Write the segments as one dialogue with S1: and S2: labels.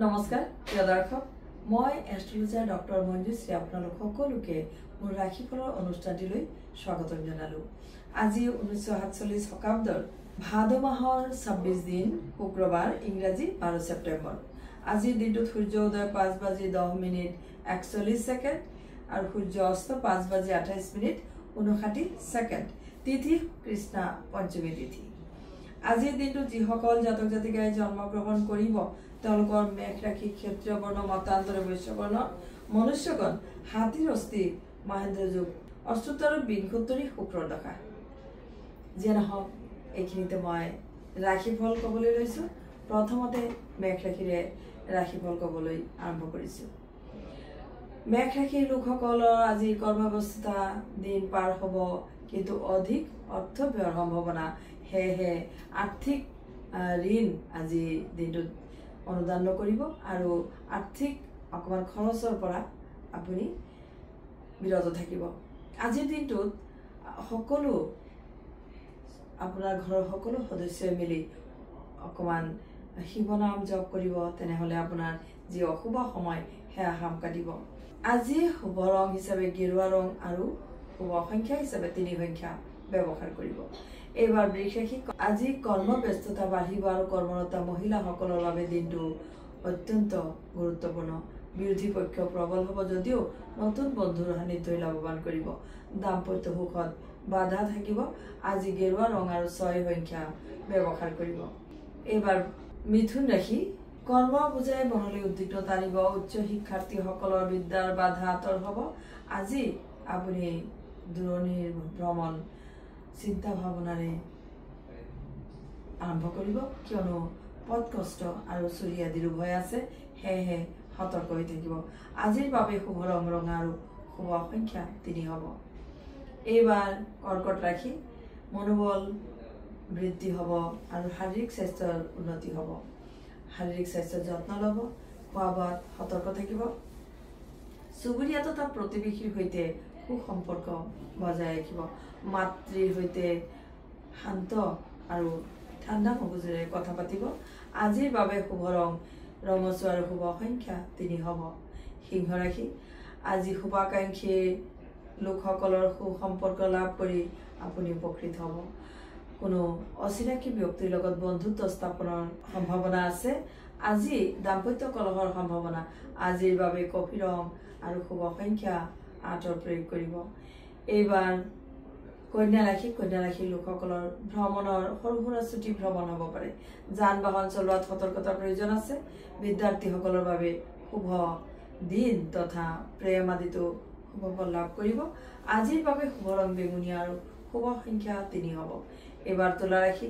S1: নমস্কাৰ প্ৰিয় দৰ্শক, মই এষ্ট্ৰলজাৰ ডক্টৰ মঞ্জুশ্ৰী আপোনালোক সকলোকে মোৰ ৰাশিফলৰ অনুষ্ঠানটিলৈ স্বাগতম জনালোঁ। আজি 1947 শকাব্দৰ ভাদ মাহৰ 26 দিন শুক্ৰবাৰ, ইংৰাজী 12 ছেপ্টেম্বৰ। আজিৰ দিনটোত সূৰ্য উদয় 5:10:41 আৰু সূৰ্য অস্ত 5:28:59। তিথি কৃষ্ণা পঞ্চমী তিথি। আজিৰ দিনটোত যিসকল জাতক জাতিকাই জন্মগ্ৰহণ কৰিব তেওঁলোকৰ মেঘ ৰাশি, ক্ষত্ৰিয় বৰ্ণ, মতান্তৰ, বৈশ্য বৰ্ণ, মনুষ্যগণ, হাতীৰ অস্থি, মহেন্দ্ৰ যুগ, অষ্টোত্তৰ 72 শুক্ৰৰ দশা। যিয়ে নহওক, এইখিনিতে মই ৰাশিফল ক'বলৈ লৈছোঁ। প্ৰথমতে মেঘ ৰাশিৰে ৰাশিফল ক'বলৈ আৰম্ভ কৰিছোঁ। মেঘ ৰাশিৰ লোকসকলৰ আজি কৰ্মব্যস্ততা দিন পাৰ হ'ব, কিন্তু অধিক অৰ্থ ব্যয়ৰ সম্ভাৱনা। সেয়েহে আৰ্থিক ঋণ আজি দিনটোত অনুদান নকৰিব আৰু আৰ্থিক অকণমান খৰচৰ পৰা আপুনি বিৰত থাকিব। আজিৰ দিনটোত সকলো আপোনাৰ ঘৰৰ সকলো সদস্যই মিলি অকণমান শিৱনাম জপ কৰিব, তেনেহ'লে আপোনাৰ যি অশুভ সময় সেয়া হাম কাটিব। আজি শুভ ৰং হিচাপে গেৰুৱা ৰং আৰু শুভ সংখ্যা হিচাপে 3 সংখ্যা ব্যৱহাৰ কৰিব। এইবাৰ বৃষ ৰাশি, আজি কৰ্মব্যস্ততা বাঢ়িব আৰু কৰ্মৰতা মহিলাসকলৰ বাবে দিনটো অত্যন্ত গুৰুত্বপূৰ্ণ। বিৰোধী পক্ষ প্ৰবল হ'ব যদিও নতুন বন্ধুৰ সান্নিধ্যই লাভৱান কৰিব। দাম্পত্য সুখত বাধা থাকিব। আজি গেৰুৱা ৰং আৰু 6 সংখ্যা ব্যৱহাৰ কৰিব। এইবাৰ মিথুন ৰাশি, কৰ্ম বুজাই মনলৈ উদ্বিগ্নতা আনিব। উচ্চ শিক্ষাৰ্থীসকলৰ বিদ্যাৰ বাধা আঁতৰ হ'ব। আজি আপুনি দূৰণিৰ ভ্ৰমণ চিন্তা ভাৱনাৰে আৰম্ভ কৰিব, কিয়নো পথ কষ্ট আৰু চুৰি আদিৰো ভয় আছে। সেয়েহে সতৰ্ক হৈ থাকিব। আজিৰ বাবে শুভ ৰং ৰঙা আৰু শুভ সংখ্যা 3 হ'ব। এইবাৰ কৰ্কট ৰাশি, মনোবল বৃদ্ধি হ'ব আৰু শাৰীৰিক স্বাস্থ্যৰ উন্নতি হ'ব। শাৰীৰিক স্বাস্থ্যৰ যত্ন ল'ব, খোৱা বোৱাত সতৰ্ক থাকিব। চুবুৰীয়া তথা প্ৰতিবেশীৰ সৈতে সুসম্পৰ্ক বজাই ৰাখিব। মাতৃৰ সৈতে শান্ত আৰু ঠাণ্ডা মগজুৰে কথা পাতিব। আজিৰ বাবে শুভ ৰং ৰঙচুৱা আৰু শুভ সংখ্যা 3 হ'ব। সিংহ ৰাশি, আজি শুভাকাংক্ষী লোকসকলৰ সুসম্পৰ্ক লাভ কৰি আপুনি উপকৃত হ'ব। কোনো অচিনাকি ব্যক্তিৰ লগত বন্ধুত্ব স্থাপনৰ সম্ভাৱনা আছে। আজি দাম্পত্য কলহৰ সম্ভাৱনা। আজিৰ বাবে কফি ৰং আৰু শুভ সংখ্যা 8 প্ৰয়োগ কৰিব। এইবাৰ কন্যা ৰাশি, কন্যা ৰাশিৰ লোকসকলৰ ভ্ৰমণৰ সৰু সুৰা ছুটি ভ্ৰমণ হ'ব পাৰে। যান বাহন চলোৱাত সতৰ্কতাৰ প্ৰয়োজন আছে। বিদ্যাৰ্থীসকলৰ বাবে শুভ দিন তথা প্ৰেম আদিতো শুভ ফল লাভ কৰিব। আজিৰ বাবে শুভ ৰং বেঙুনীয়া আৰু শুভ সংখ্যা 3 হ'ব। এইবাৰ তুলা ৰাশি,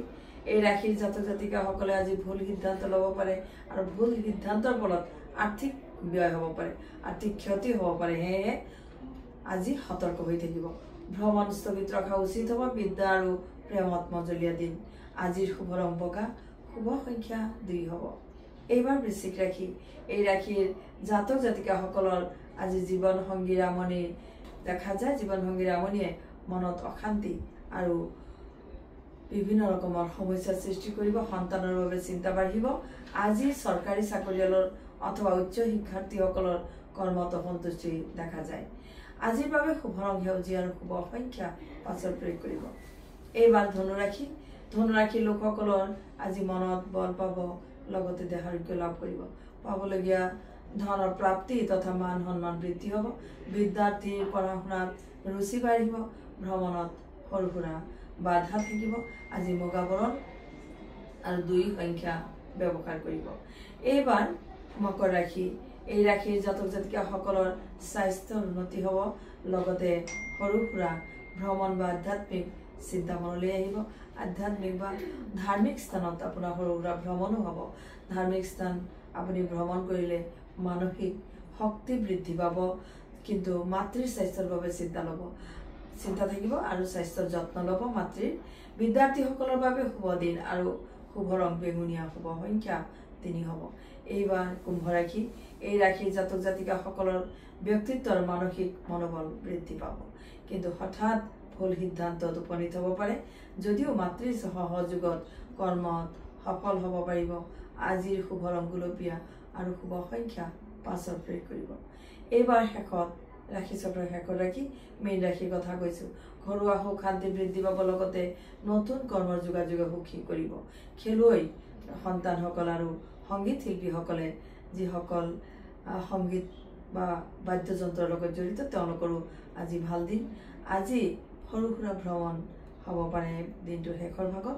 S1: এই ৰাশিৰ জাতক জাতিকাসকলে আজি ভুল সিদ্ধান্ত ল'ব পাৰে আৰু ভুল সিদ্ধান্তৰ ফলত আৰ্থিক ব্যয় হ'ব পাৰে, আৰ্থিক ক্ষতি হ'ব পাৰে। সেয়েহে আজি সতৰ্ক হৈ থাকিব। ভ্ৰমণ স্থগিত ৰখা উচিত হ'ব। বিদ্যা আৰু প্ৰেমত মজলীয়া দিন। আজিৰ শুভ ৰং বগা, শুভ সংখ্যা 2 হ'ব। এইবাৰ বৃশ্চিক ৰাশি, এই ৰাশিৰ জাতক জাতিকাসকলৰ আজি জীৱনসংগীৰ আমনি দেখা যায়। জীৱনসংগীৰ আমনিয়ে মনত অশান্তি আৰু বিভিন্ন ৰকমৰ সমস্যাৰ সৃষ্টি কৰিব। সন্তানৰ বাবে চিন্তা বাঢ়িব। আজি চৰকাৰী চাকৰিয়ালৰ অথবা উচ্চ শিক্ষাৰ্থীসকলৰ কৰ্মত অসন্তুষ্টি দেখা যায়। আজিৰ বাবে শুভ ৰং সেউজীয়া আৰু শুভ সংখ্যা 5 প্ৰয়োগ কৰিব। এইবাৰ ধনুৰাশি, ধনুৰাশিৰ লোকসকলৰ আজি মনত বল পাব, লগতে দেহাৰোগ্য লাভ কৰিব। পাবলগীয়া ধনৰ প্ৰাপ্তি তথা মান সন্মান বৃদ্ধি হ'ব। বিদ্যাৰ্থীৰ পঢ়া শুনাত ৰুচি বাঢ়িব। ভ্ৰমণত সৰু সুৰা বাধা থাকিব। আজি মুগা বৰণ আৰু 2 সংখ্যা ব্যৱহাৰ কৰিব। এইবাৰ মকৰ ৰাশি, এই ৰাশিৰ জাতক জাতিকাসকলৰ স্বাস্থ্যৰ উন্নতি হ'ব। লগতে সৰু সুৰা ভ্ৰমণ বা আধ্যাত্মিক চিন্তা মনলৈ আহিব। আধ্যাত্মিক বা ধাৰ্মিক স্থানত আপোনাৰ সৰু সুৰা ভ্ৰমণো হ'ব। ধাৰ্মিক স্থান আপুনি ভ্ৰমণ কৰিলে মানসিক শক্তি বৃদ্ধি পাব, কিন্তু মাতৃৰ স্বাস্থ্যৰ বাবে চিন্তা থাকিব আৰু স্বাস্থ্যৰ যত্ন ল'ব মাতৃৰ। বিদ্যাৰ্থীসকলৰ বাবে শুভ দিন আৰু শুভ ৰং বেঙুনীয়া, শুভ সংখ্যা 3 হ'ব। এইবাৰ কুম্ভ ৰাশি, এই ৰাশিৰ জাতক জাতিকাসকলৰ ব্যক্তিত্বৰ মানসিক মনোবল বৃদ্ধি পাব, কিন্তু হঠাৎ ভুল সিদ্ধান্তত উপনীত হ'ব পাৰে। যদিও মাতৃৰ সহযোগত কৰ্মত সফল হ'ব পাৰিব আজিৰ শুভ ৰং গুলপীয়া আৰু শুভ সংখ্যা 5 প্ৰয়োগ কৰিব। এইবাৰ শেষত ৰাশি চক্ৰৰ শেষত ৰাখি মীন ৰাশিৰ কথা কৈছো। ঘৰুৱা সুখ শান্তি বৃদ্ধি পাব, লগতে নতুন কৰ্মৰ যোগাযোগে সুখী কৰিব। খেলুৱৈ সন্তানসকল আৰু সংগীত শিল্পীসকলে যিসকল সংগীত বা বাদ্যযন্ত্ৰৰ লগত জড়িত তেওঁলোকৰো আজি ভাল দিন। আজি সৰু সুৰা ভ্ৰমণ হ'ব পাৰে দিনটোৰ শেষৰ ভাগত।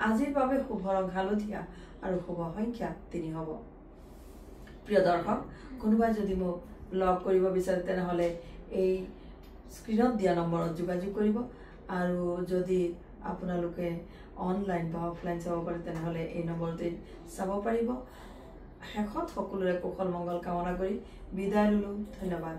S1: আজিৰ বাবে শুভ ৰং হালধীয়া আৰু শুভ সংখ্যা 3 হ'ব। প্ৰিয় দৰ্শক, কোনোবাই যদি মোক লগ কৰিব বিচাৰে তেনেহ'লে এই স্ক্ৰীনত দিয়া নম্বৰত যোগাযোগ কৰিব, আৰু যদি আপোনালোকে অনলাইন বা অফলাইন চাব পাৰে তেনেহ'লে এই নম্বৰতে চাব পাৰিব। শেষত সকলোৰে কুশল মংগল কামনা কৰি বিদায় ল'লোঁ। ধন্যবাদ।